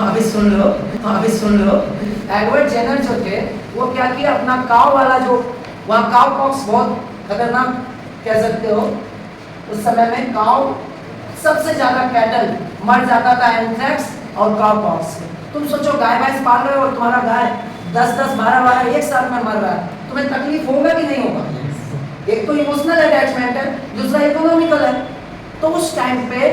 अभी सुन लो, अभी सुन लो। Edward Jenner जो थे वो क्या किया, अपना काव वाला जो वहाँ काव पॉक्स बहुत खतरनाक कह सकते हो, उस समय में काव सबसे ज्यादा कैटल मर जाता था एंथ्रेक्स और काव पॉक्स से। तुम सोचो गाय भैंस पाल रहे हो और तुम्हारा गाय 10-10, 12-12 एक साल में मर रहा है, तुम्हें तकलीफ होगा कि नहीं होगा? एक तो इमोशनल अटैचमेंट है, दूसरा इकोनॉमिकल है। तो उस टाइम पे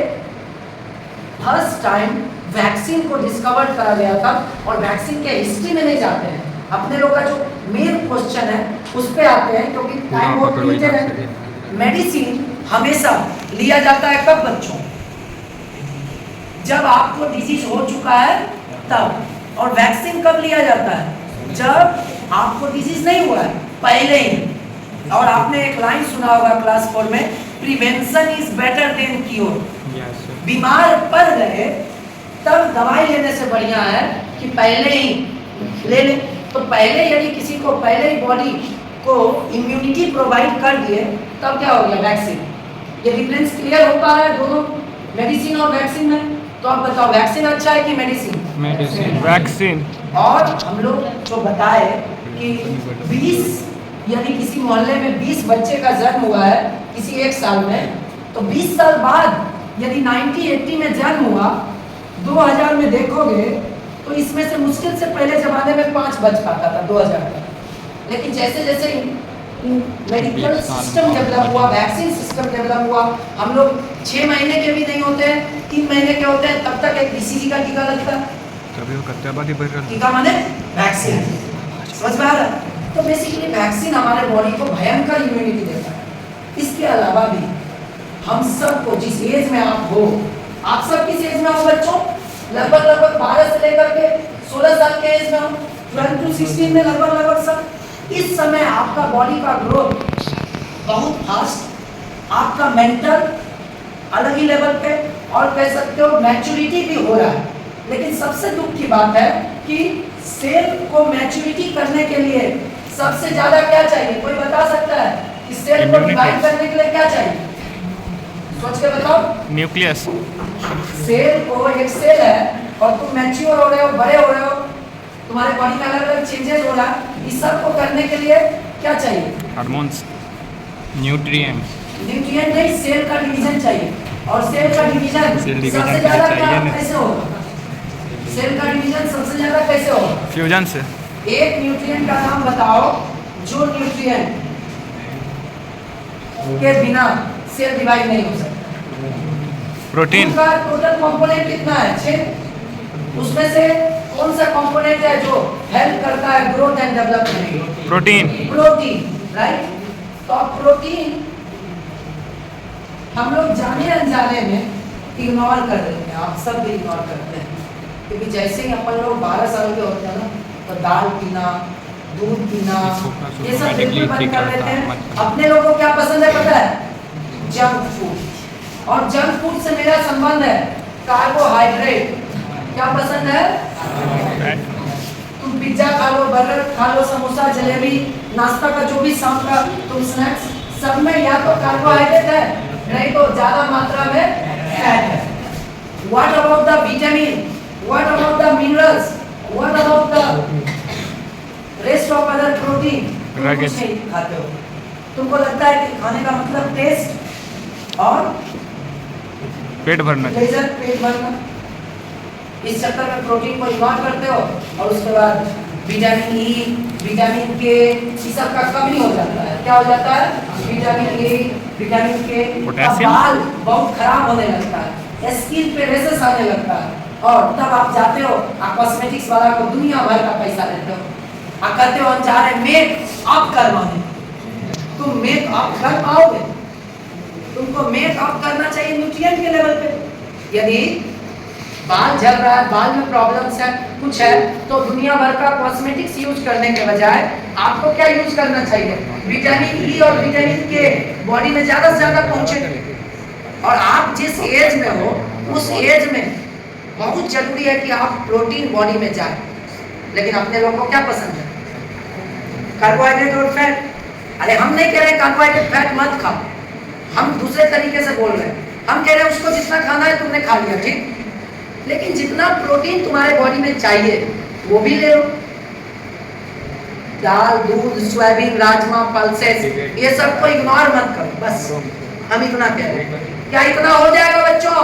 फर्स्ट टाइम वैक्सीन को डिस्कवर करा गया था, और वैक्सीन के हिस्ट्री में नहीं जाते हैं, अपने लोग का जो मेन क्वेश्चन है उस पे आते हैं, क्योंकि टाइम बहुत लिमिटेड है। मेडिसिन हमेशा लिया जाता है कब बच्चों? जब आपको डिजीज हो चुका है तब। और वैक्सीन कब लिया जाता है? जब आपको डिजीज नहीं हुआ है, पहले ही। और आपने एक लाइन सुना होगा क्लास 4 में, prevention is better than cure. बीमार पड़ गए तब दवाई लेने से बढ़िया है कि पहले ही ले ले। तो पहले यदि किसी को पहले ही बॉडी को इम्यूनिटी प्रोवाइड कर दिए तब क्या हो गया? वैक्सीन। ये डिफरेंस क्लियर हो पा रहा है दोनों मेडिसिन और वैक्सीन में? तो आप बताओ वैक्सीन अच्छा है कि मेडिसिन? मेडिसिन। वैक्सीन। और हम लोग जो बताए कि 20 यदि किसी मोहल्ले में 20 बच्चे का जन्म हुआ है किसी एक साल में, तो 20 साल बाद यदि 1980 में जन्म हुआ, 2000 में देखोगे तो इसमें से मुश्किल से पहले जमाने में 5 बच पाता था 2000 तक। लेकिन जैसे जैसे मेडिकल सिस्टम डेवलप हुआ, वैक्सीन सिस्टम डेवलप हुआ, हम लोग 6 महीने के भी नहीं होते हैं, 3 महीने के होते हैं, तब तक एक BCG का टीका लगता है। टीका माने वैक्सीन, समझ में आ रहा है? तो बेसिकली वैक्सीन हमारे बॉडी को भयंकर इम्यूनिटी देता है। इसके अलावा भी हम सबको जिस एज में आप हो, आप सब किस एज में हो बच्चों? लगभग 12 से लेकर के 16 साल के एज में हो, 12 to 16 में लगभग सब। इस समय आपका बॉडी का ग्रोथ बहुत फास्ट, आपका मेंटल अलग ही लेवल पे, और कह सकते हो मैच्योरिटी भी हो रहा है। लेकिन सबसे दुख की बात है कि सेल को मैच्योरिटी करने के लिए सबसे ज्यादा क्या चाहिए? कोई बता सकता है कि सेल को डिवाइड करने के लिए क्या चाहिए? सोच के बताओ। न्यूक्लियस। सेल को, एक सेल है और तुम मैच्योर हो रहे हो, बड़े हो रहे हो, तुम्हारे बॉडी में अलग अलग चेंजेस हो रहा है, इस सब को करने के लिए क्या चाहिए? Hormones, nutrients. न्यूट्रिएंट नहीं, सेल का डिवीजन चाहिए। और सेल का डिवीजन सबसे ज्यादा कैसे होगा? सेल का डिवीजन सबसे ज्यादा कैसे होगा? फ्यूजन से। एक न्यूट्रिएंट का नाम बताओ जो न्यूट्रिएंट के बिना सेल डिवाइड नहीं हो सकता। प्रोटीन। उसका टोटल कंपोनेंट कितना है? 6। उसमें से कौन सा कंपोनेंट है जो हेल्प करता है ग्रोथ एंड डेवलपमेंट में? प्रोटीन। Protein, right. तो अब प्रोटीन हम लोग जाने अनजाने में इग्नोर कर देते हैं, आप सब भी इग्नोर करते हैं, क्योंकि जैसे ही अपन लोग 12 साल के होते हैं ना, तो दाल पीना, दूध पीना, ये सब बिल्कुल बंद कर देते हैं। अपने लोगों को क्या पसंद है पता है? Junk food. और जंक फूड से मेरा संबंध है कार्बोहाइड्रेट। क्या पसंद है? तुम पिज्जा खा लो, बर्गर खा लो, समोसा, जलेबी, नाश्ता का जो भी शाम का तुम स्नैक्स, सब में या तो कार्बोहाइड्रेट है, नहीं तो ज्यादा मात्रा में फैट है। What about the vitamin? What about the minerals? What about the rest of other protein? तुम कुछ नहीं खाते हो। तुमको लगता है कि खाने का मतलब टेस्ट और पेट भरना, पेट भरना। इस चक्कर में प्रोटीन को इग्नोर करते हो, और उसके बाद विटामिन ई, विटामिन के, इस सब का कमी हो जाता है। क्या हो जाता है? विटामिन ए, विटामिन के, बाल बहुत खराब होने लगता है, स्किन पे रेशेस आने लगता है, और तब आप जाते हो कॉस्मेटिक्स वाला को दुनिया भर का पैसा देते हो, आप कहते हो हम चाह रहे मेकअप करवाने। तुम मेकअप कर पाओगे? तुमको मेकअप करना चाहिए न्यूट्रिएंट के लेवल पे। यदि बाल झड़ रहा है, बाल में प्रॉब्लम्स है, कुछ है, तो दुनिया भर का कॉस्मेटिक्स यूज करने के बजाय आपको क्या यूज करना चाहिए? विटामिन ई और विटामिन के बॉडी में ज्यादा से ज्यादा पहुंचे। और आप जिस एज में हो उस एज में बहुत जरूरी है कि आप प्रोटीन बॉडी में जाए। लेकिन अपने लोगों को क्या पसंद है? कार्बोहाइड्रेट और फैट। अरे हम नहीं कह रहे कार्बोहाइड्रेट फैट मत खाओ, हम दूसरे तरीके से बोल रहे हैं। हम कह रहे हैं उसको जितना खाना है तुमने खा लिया, ठीक, लेकिन जितना प्रोटीन तुम्हारे बॉडी में चाहिए वो भी ले लो। दाल, दूध, सोयाबीन, राजमा, पल्सेस, ये सब को इग्नोर मत करो। बस हम इतना कह रहे हैं। क्या इतना हो जाएगा बच्चों?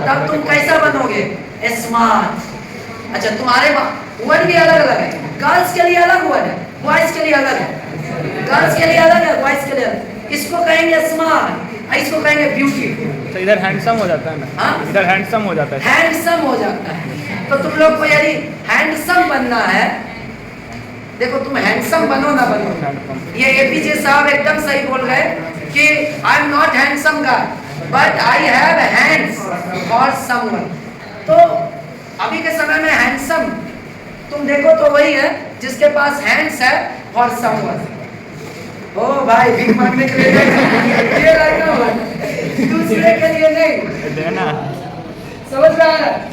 तब तुम कैसा बनोगे? स्मार्ट। अच्छा, तुम्हारे वर्ड भी अलग अलग है। गर्ल्स के लिए अलग वर्ड है, बॉयज के लिए अलग है। गर्ल्स के लिए अलग है, बॉयज के लिए अलग। इसको कहेंगे स्मार्ट, इसको कहेंगे ब्यूटीफुल। तो इधर हैंडसम हो जाता है ना? हाँ? इधर हैंडसम हो जाता है। हैंडसम हो जाता है। तो तुम लोग को यदि हैंडसम बनना है, देखो तुम हैंडसम बनो ना बनो, ये एपीजे साहब एकदम सही बोल गए कि I am not handsome guy but I have hands for someone. तो अभी के समय में हैंडसम तुम देखो तो वही है जिसके पास हैंड्स है फॉर समवन। ओ भाई, भीख मांगने के लिए नहीं, ये लड़का हुआ दूसरे के लिए नहीं, देना। समझ में आ रहा है?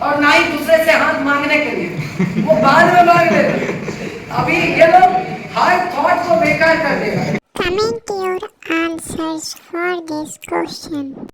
और ना ही दूसरे से हाथ मांगने के लिए, वो बाद में मांग लेते। अभी ये लोग हर थॉट को बेकार कर देगा। Comment your answers for this question.